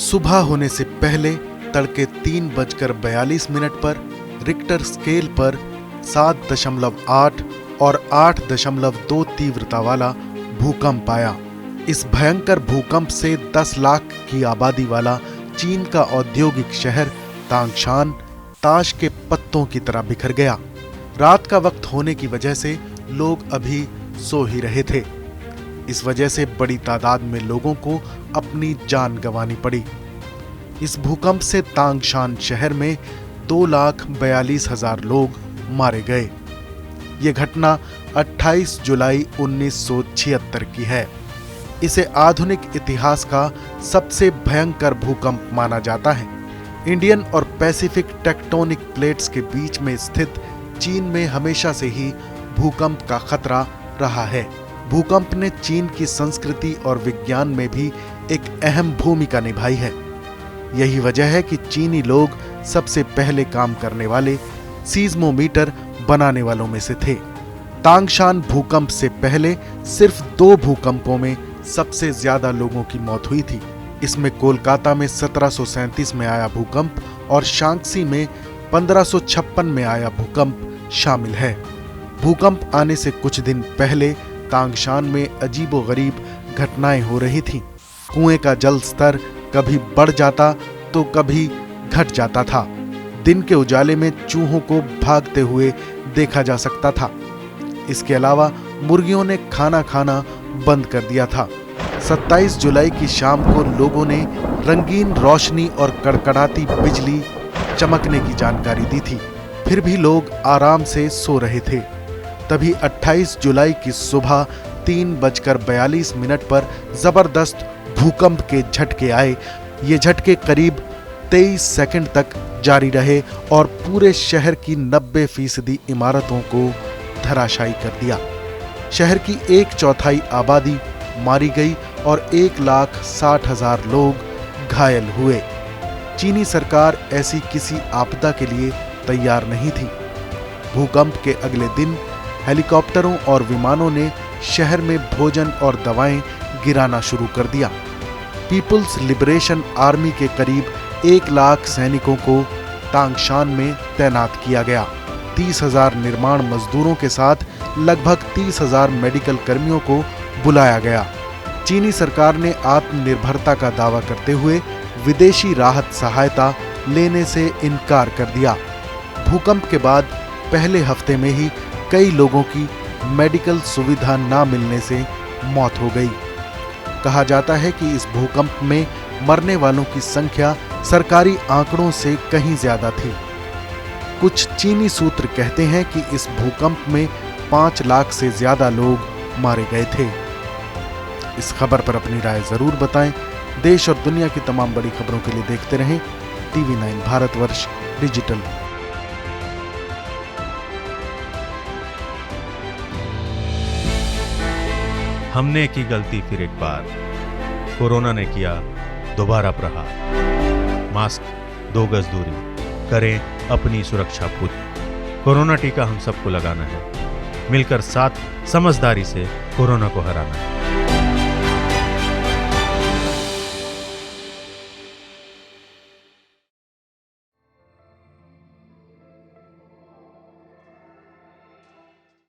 सुबह होने से पहले तड़के 3:42 पर रिक्टर स्केल पर 7.8 और 8.2 तीव्रता वाला भूकंप आया। इस भयंकर भूकंप से 10 लाख की आबादी वाला चीन का औद्योगिक शहर तांगशान ताश के पत्तों की तरह बिखर गया। रात का वक्त होने की वजह से लोग अभी सो ही रहे थे। इस वजह से बड़ी तादाद में लोगों को अपनी जान गंवानी पड़ी। इस भूकंप से तांगशान शहर में 2,42,000 लोग मारे गए। ये घटना 28 जुलाई 1976 की है। इसे आधुनिक इतिहास का सबसे भयंकर भूकंप माना जाता है। इंडियन और पैसिफिक टेक्टोनिक प्लेट्स के बीच में स्थित चीन में हमेशा से ही भूकंप का खतरा रहा है। भूकंप ने चीन की संस्कृति और विज्ञान में भी एक अहम भूमिका निभाई है। यही वजह है कि चीनी लोग सबसे पहले काम करने वाले सीज़्मोमीटर बनाने वालों में से थे। तांगशान भूकंप से पहले सिर्फ 2 भूकंपों में सबसे ज्यादा लोगों की मौत हुई थी। इसमें कोलकाता में 1737 में आया भूकंप और शांक्सी में 1556 में आया भूकंप शामिल है। भूकंप आने से कुछ दिन पहले तांगशान में अजीबोगरीब घटनाएं हो रही थीं। कुएं का जल स्तर कभी बढ़ जाता तो कभी घट जाता था। दिन के उजाले में चूहों को भागते हुए देखा जा सकता था। इसके अलावा मुर्गियों ने खाना खाना बंद कर दिया था। 27 जुलाई की शाम को लोगों ने रंगीन रोशनी और कड़कड़ाती बिजली चमकने की जानकारी दी थी। फिर भी लोग आराम से सो रहे थे। तभी 28 जुलाई की सुबह 3:42 पर जबरदस्त भूकंप के झटके आए। ये झटके करीब 23 सेकंड तक जारी रहे और पूरे शहर की 90% इमारतों को धराशायी कर दिया। शहर की 1/4 आबादी मारी गई और 1,60,000 लोग घायल हुए। चीनी सरकार ऐसी किसी आपदा के लिए तैयार नहीं थी। भूकंप के अगले दिन हेलीकॉप्टरों और विमानों ने शहर में भोजन और दवाएं गिराना शुरू कर दिया। पीपुल्स लिबरेशन आर्मी के करीब 1 लाख सैनिकों को तांगशान में तैनात किया गया। 30,000 निर्माण मजदूरों के साथ लगभग 30,000 मेडिकल कर्मियों को बुलाया गया। चीनी सरकार ने आत्मनिर्भरता का दावा करते हुए विदेशी राहत सहायता लेने से इनकार कर दिया। भूकंप के बाद पहले हफ्ते में ही कई लोगों की मेडिकल सुविधा ना मिलने से मौत हो गई। कहा जाता है कि इस भूकंप में मरने वालों की संख्या सरकारी आंकड़ों से कहीं ज्यादा थी। कुछ चीनी सूत्र कहते हैं कि इस भूकंप में 5 लाख से ज्यादा लोग मारे गए थे। इस खबर पर अपनी राय जरूर बताएं। देश और दुनिया की तमाम बड़ी खबरों के लिए देखते रहें TV9 भारतवर्ष डिजिटल। हमने की गलती फिर एक बार, कोरोना ने किया दोबारा प्रहार। मास्क, 2 गज दूरी, करें अपनी सुरक्षा पूरी। कोरोना टीका हम सबको लगाना है। मिलकर साथ समझदारी से कोरोना को हराना है।